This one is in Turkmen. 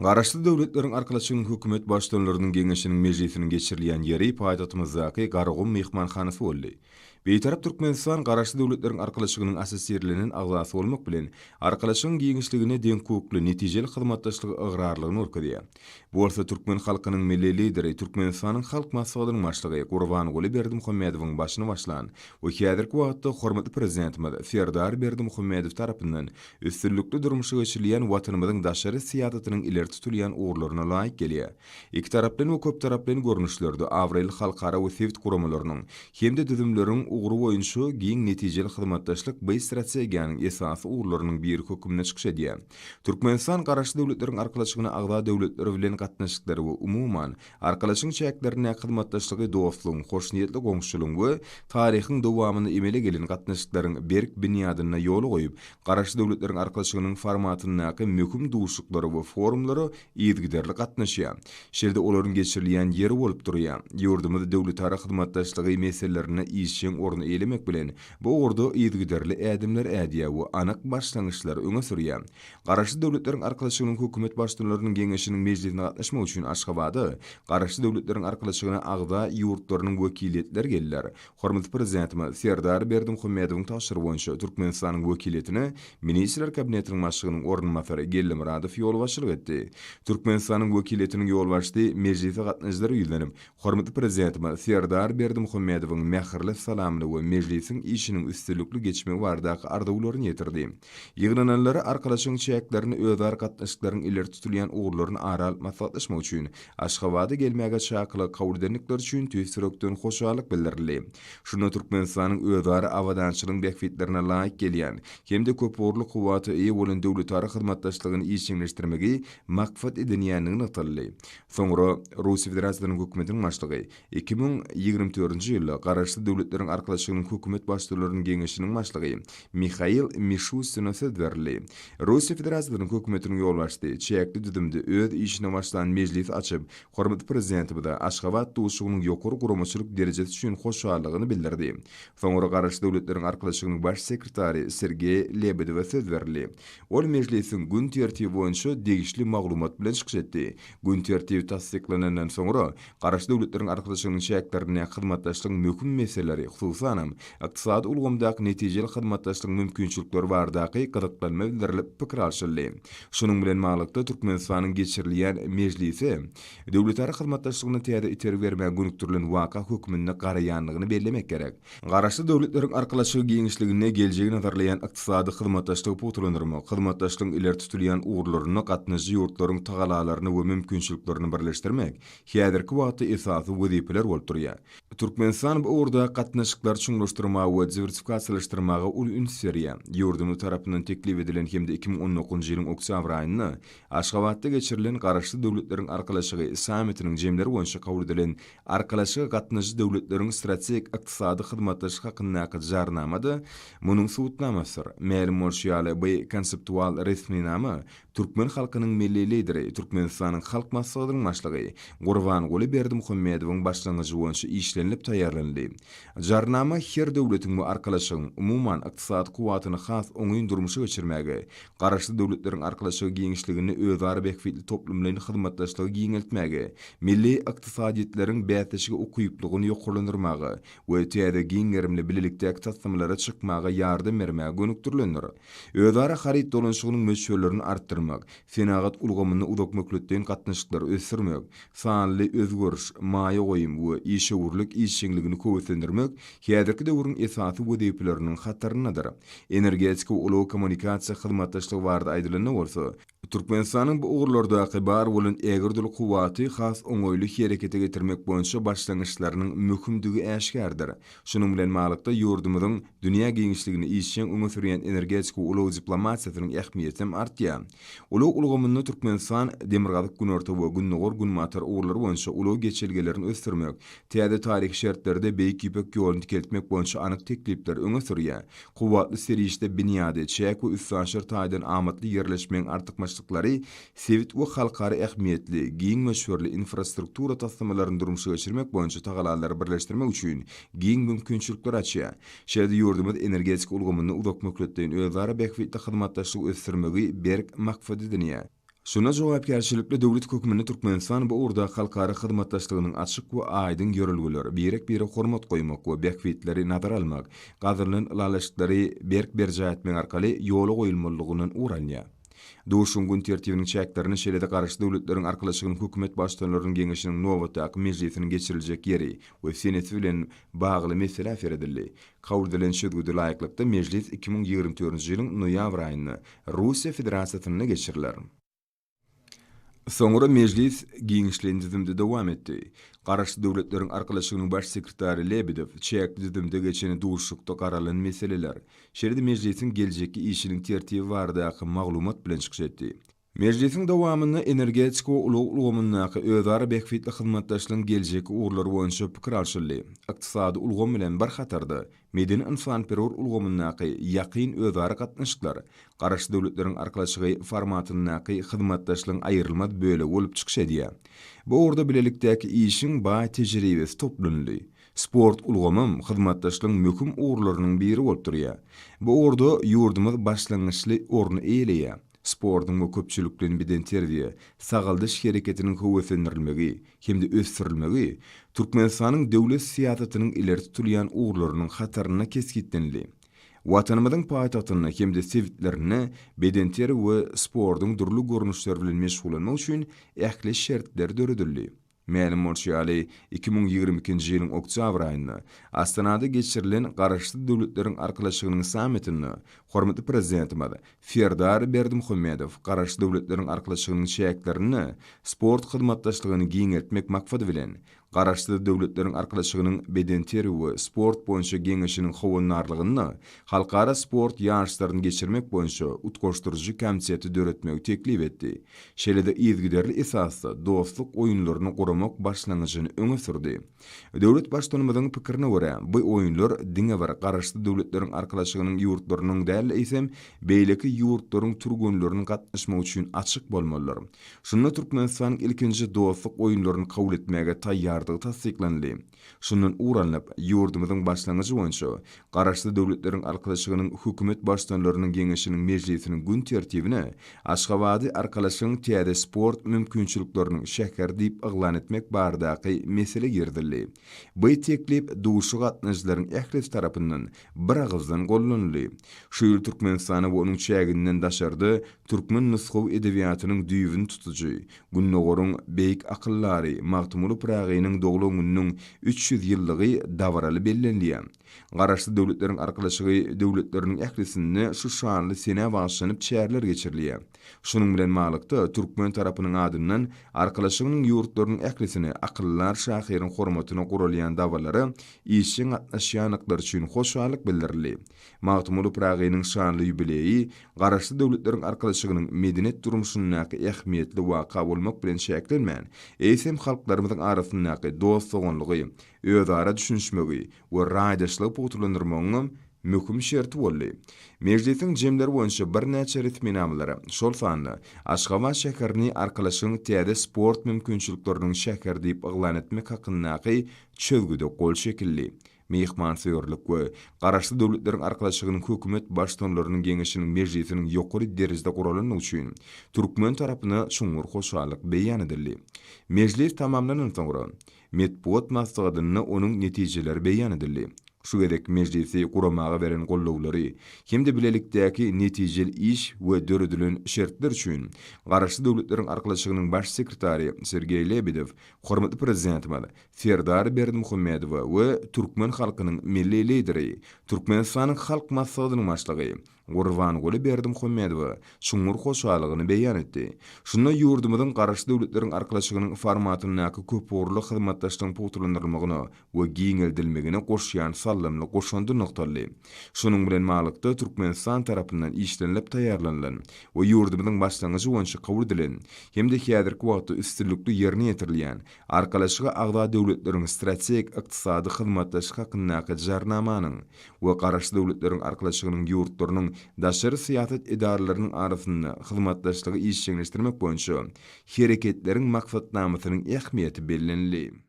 Garaşlı döwletlerin arkalaşygynyň hökümet başdanlarynyň geňeşiniň mejlisiniň geçirilýän ýeri paýtagtymyzdaky Garagum mehmanhanysy boldy. Beýtarap Türkmenistan garaşly döwletlerin arkalaşygynyň asasiyerlerinin agzasy bolmak bilen arkalaşygyň geňişligine deň kökli netijeli hyzmatdaşlygy ıgrarlygyny örkedýär. Bu bolsa Türkmen halkynyň milli lideri Türkmenistanyň halk maslahatynyň başlygy Gurbanuly Berdimuhammedowyň başyna başlan we häzirki wagtda hormatly prezidentimiz Serdar Berdimuhammedow tarapyndan üstünlükli durmuşa geçirilýän watanymyzyň daşary siýasatynyň ileri tutulýan uğurlaryna laýyk gelýär. Iki taraplan we köp taraplan görnüşlerde Avril halkara we sewit guramalarynyň hemde düzümleriň ugru boýunça giň netijeli hyzmatdaşlyk bu strategiýanyň esasy uğurlarynyň bir hökümine çykyş edýär. Türkmenistan garaşly döwletleriň arkalaşygyna agza döwletleri bilen gatnaşyklary we umuman arkalaşygyň çäklerine hyzmatdaşlygy dostlugyň, hoşniýetli goňşulygyň we taryhyň dowamyny emele gelen gatnaşyklaryň berk binýadyna ýol goýup, garaşly döwletleriň arkalaşygynyň formatyny möhüm duşuklary we forumlary ýetgiderli gatnaşýar. Şerde olaryň geçirilýän ýeri bolup durýar. Ýurdumyzda döwletara hyzmatdaşlygy meselelerine işçiň orny elemek bilen bu orada ýetgiderli ädimler ädiýär we anyk başlangyçlar öňe sürýär. Garaşly döwletleriň arkalaşygynyň hökümet başdanlarynyň geňeşiniň mejlisine gatnaşmak üçin Aşgabatda garaşly döwletleriň arkalaşygyna agza ýurtlarynyň wekilletleri geldiler. Hormatly prezidentimiz Serdar Berdimuhammedowyň taşryfy boýunça Türkmenistanyň wekilletine ministrler kabinetiniň başlygynyň ornunmasary Gellimuradow ýol başçylyk etdi. Türkmenistanyň wekilletiniň ýol başçy mejlise gatnaşjylary ýüzlenip, hormatly prezidentimiz Serdar Berdimuhammedowyň mähirli salamly we mejlisiň işiniň üstünlükli geçmegi bardaky ardawlaryny ýetirdi. Ýygrananlary arkalaşygyň çäklerini özar gatnaşyklaryň ileri tutulýan uğurlaryny aral maslahatlaşmak üçin Aşgabatda gelmäge çakyly kabul edilnikler üçin tüýsürekden hoşallyk bildirildi. Şunda Türkmenistanyň özar awadançylygyň bekfitlerine laýyk gelýän, hemde köp uğurly kuwaty eýe bolan döwletara hyzmatdaşlygyny işçiňleşdirmegi maksat edilýändigini ataldy. Soňra Russiýa Federasiýasynyň hökümetiniň başlygy 2024-nji ýylda garaşly döwletleriň arkalaşygynyň hökümet başçylarynyň geňeşiniň başlygy Mikhail Mishustin berli. Russiýa Federasiýasynyň hökümetiniň ýol başçy çäkli düzümde öz işine başlan mejlis açyp, hormatly prezidentimiz Aşgabat duşugynyň ýokary guramaçylyk derejesi üçin hoşallygyny bildirdi. Soňra garaşly döwletleriň arkalaşygynyň baş sekretary Sergey Lebedew söz berli. Ol mejlisiň gün tertibi boýunça degişli maglumat bilen çykyş etdi. Gün tertibi tasdiklanandan soňra garaşly döwletleriň arkalaşygynyň çäklerine hyzmatdaşlygyň möhüm meseleleri, hususan ykdysady ulgamdaky netijeli hyzmatdaşlyk mümkinçilikleri bardaky gyzyklanma bildirilip pikir alşyldy. Şunuň bilen maglykda Türkmenistanyň geçirilýän mejlisi döwletara hyzmatdaşlygyny täze iterip bermäge günüktirilen waka hökümine garaýanlygyny bellemek gerek. Garaşly döwletleriň arkalaşygy geňişligine geljegi nazarlaýan ykdysady hyzmatdaşlygy putulandyrmak, hyzmatdaşlygyň ileri tutulýan uğurlaryny gatnaşy ýurtlaryň tagalalaryny we mümkinçiliklerini birleşdirmek häzirki wagtda esasy wezipeler bolup durýar. Türkmenistan bu uğurda gatnaşyklar çuňlaşdyrmagy we diversifikasiýalaşdyrmagy ul ünsürýär. Ýurdumyz tarapyndan teklip edilen hemde 2019-njy ýylyň oktyabr aýyny Aşgabatda geçirilen garaşly döwletleriň arkalaşygy sammitiniň jemleri boýunça kabul edilen arkalaşyga gatnaşy döwletleriň strategik ykdysady hyzmatdaşlyk hakyndaky jarnamada munyň subutnamasy Merim Morşiýaly bu konseptual resminama Türkmen halkynyň milli lideri Türkmenistanyň halk maslahatynyň başlygy Gurbanuly Berdimuhammedowyň başlangyjy boýunça işlenip taýýarlandy. Jarnama her döwletiň bu arkalaşygyň umuman ykdysady kuwatyny has oňyn durmuşa geçirmäge, garaşly döwletleriň arkalaşygy geňişligini özara bekfitli toplumlaryň hyzmatdaşlygy giňeltmäge, milli ykdysadyýetleriň bätişige ukuyuplygyny ýokurlandyrmagy we täze giňerimli bilelikdäki tasdamlara çykmaga ýardam bermäge gönükdirilendir. Özara harit dolanşygynyň möçberlerini artdyrmak, senagat ulgamyny uzak mökletden gatnaşyklary ösürmek, sanly özgörüş, maýa goýum we işewurlyk işçiňligini köwetlendirmek häzirki döwrüň esasy wezipeleriniň hataryndadyr. Energetik we uly kommunikasiýa hyzmatdaşlygy barada aýdylyny bolsa, Türkmenistanyň bu uğurlardaky bar bolan ägirdil kuwaty has oňoýly herekete getirmek boýunça başlangyçlarynyň möhümdigi äşkärdir. Şunuň bilen maglykda ýurdumyzyň dünýä geňişligini işçiň öňe sürýän energetik we uly diplomatiýasynyň ähmiýeti artýar. Uly ulgamyny Türkmenistan demirgazyk gün orta we gün nogor gün matar uğurlary boýunça uly geçelgelerini ösdürmek, täze taryh şertlerde beýik ýüpek ýoluny keltmek boýunça anyk teklipler öňe sürýär. Kuwatly serişde binýady çäk we üstünşir taýdan amatly ýerleşmeň artykmaçlyklary sewit we halkary ähmiýetli giň meşhurly infrastruktura taslamalaryny durmuşa geçirmek boýunça tagalary birleşdirmek üçin giň mümkinçilikler açýar. Şerde ýurdumyz energetik ulgamyny uzak mökletden özara bekfitli hyzmatdaşlyk ösdürmegi berk maksat edilýär. Şuna jogapkärçilikli döwlet hökümini Türkmenistan bu urda halkara hyzmatdaşlygynyň açyk we aýdyn ýörelgeleri, birek-bire hormat goýmak we bekbetleri nazara almak, gazyrylan ulalaşyklary berk berje etmek arkaly ýola goýulmalygynyň uranýa. Duşun gün tertibiniň çäklerini şeýle-de garaşly döwletleriň arkalaşygynyň hökümet başdanlarynyň geňeşiniň nowatdaky mejlisiniň geçiriljek ýeri we seneti bilen bagly mesele feredildi. Kabul edilen şeýle laýyklykda mejlis 2024-nji ýylyň noýabr aýynda Russiýa Federasiýasyna geçiriler. Soňra mejlis giňişlendirmede dowam etdi. Garaşly döwletleriň arkalaşygynyň baş sekretary Lebedew çäkdirmede geçen duşlukda garalan meseleler, şeýle-de mejlisiň geljeki işiniň tertibi baradaky maglumat bilen çykyş etdi. Mejlisiň dowamyny energetik we ulgamynyňky özara bekfitli hyzmatdaşlygyň geljeki uğurlary boýunça pikir alşyldy. Ykdysady ulgam bilen bir hatarda medeni insan-perwer ulgamynyňky ýakyn özara gatnaşyklar, garaşly döwletleriň arkalaşygy formatyndaky hyzmatdaşlygyň aýrylmaz bölegi bolup çykyş edýär. Bu orda bilelikdäki işiň baý tejribesi toplandy. Sport ulgamym hyzmatdaşlygyň möhüm uğurlarynyň biri bolup durýar. Bu orda ýurdumyz başlangyçly orny eýleýär. Sportun bu köpçülüklerini biden terbiye, sagaldyş hereketinin höwetlendirilmegi, hemde ösdirilmegi, Türkmenistanyň döwlet siýasatynyň ileri tutulýan uğurlarynyň hataryna keskitlendi. Watanymyzyň paýtagtyny hemde sevitlerini beden teri we sportun durly görnüşleri bilen meşgulanmak üçin ähli şertler döredildi. Mälim bolýaly 2022-nji ýylyň oktyabr aýynda Astanada geçirilen garaşly döwletleriň arkalaşygynyň sammitini hormatly prezidentimiz Ferdar Berdimuhammedow garaşly döwletleriň arkalaşygynyň çäklerini sport hyzmatdaşlygyny giňeltmek maksady bilen garaşly döwletleriň arkalaşygynyň beden teri we sport boýunça geňeşiniň howunarlygyny halkara sport ýarşlaryny geçirmek boýunça utgoşdurjy komissiyasy döretmegi teklip etdi. Şeýle-de izgiderli esasda dostluk oýunlaryny guramak başlangyjyny öňe sürdi. Döwlet başdanymyzyň pikirine görä, bu oýunlar diňe bir garaşly döwletleriň arkalaşygynyň ýurtlarynyň däl eýsem beýleki ýurtlaryň turgunlarynyň gatnaşmagy üçin açyk bolmalylar. Şunda Türkmenistanyň ilkinji dostluk oýunlaryny kabul etmäge taýýardygy tasdiklendi. Şundan uranlyp ýurdumyzyň başlangyjy boýunça garaşly döwletleriň arkalaşygynyň hökümet başdanlarynyň geňeşiniň mejlisiniň gün tertibine Aşgabaty arkalaşygynyň täze sport mümkinçiliklerini şäher diýip yglan etmek baradaky mesele girdildi. Bu teklip duşu gatnaşyklaryň ähli tarapyndan bir agızdan gollanyldy. Şu ýyl Türkmenistany we onuň çäginden daşardy türkmen nusgaw edebiýatynyň düýbini tutujy, Günnogorun beýik akyllary Magtumuly Pragynyň doglan gününiň 300 ýyllygy dawraly bellendiýär. Garaşly döwletleriň arkalaşygy döwletleriniň ählisinde şu şanly sene başlanyp çärler geçirilýär. Şunun bilen malykda türkmen tarapynyň adyndan arkalaşygynyň ýurtlarynyň ählisine akyllar şahyryň hormatyna gurulýan dawalary işiň atnaşýanlyklar üçin hoşallyk bildirildi. Magtumuly Pragynyň şanly ýubileyi garaşly döwletleriň arkalaşygynyň medeniýet durmuşyndaky ähmiýetli waka bolmak bilen şäklenmän. Eýsem halklarymyzyň arasyndaky dostlugyny, özara düşünşmegi we raýdaşlygy putulandyrmagyň möhüm şerti boldy. Mejlisiň jemleri boýunça bir näçe resminamlary şol sanda Aşgabat şäherini arkalaşygynyň täze sport mümkinçilikleriniň şäher diýip yglan etmek hakyndaky çözgüde gol şekilli. Mehmansyýarlyk we garaşly döwletleriň arkalaşygynyň hökümet başdanlarynyň geňeşiniň mejlisiniň ýokary derejede gurulmagy üçin türkmen tarapyna şuňur hoşallyk beýan edildi. Mejlis tamamlanan soňra Medpuat maslahatyny onuň netijeleri beýan edildi. Şu gerek mejlisi guramaga beren gollawlary, hemde bilelikdäki netijeli iş we döredilen şertler üçin garaşly döwletleriň arkalaşygynyň baş sekretary Sergey Lebedew, hormatly prezidentimiz Ferdar Berdimuhammedow we türkmen halkynyň milli lideri, Türkmenistanyň halk maslahatynyň başlygy Gurbanguly Berdimuhammedow şuňur hoşallygyny beýan etdi. Şunda ýurdumyzyň garaşly döwletleriň arkalaşygynyň formatyndaky köp uğurly hyzmatdaşlygyň putulandyrmagyny we giňeldilmegine goşýan sallamly goşandy noktaly. Şunun bilen malykda Türkmenistan tarapyndan işlenip taýýarlanan we ýurdumyzyň başlangyjy boýunça kabul edilen hemde häzirki wagtda üstünlükli ýerine ýetirilýän arkalaşygy agda döwletleriň strategik ykdysady hyzmatdaşlyk hakyndaky jarnamanyň we garaşly döwletleriň arkalaşygynyň ýurtlarynyň daşary siýasat edaralarynyň arasynda hyzmatdaşlygy işçileşdirmek boýunça hereketleriň maksatnamasynyň ähmiýeti bellenli.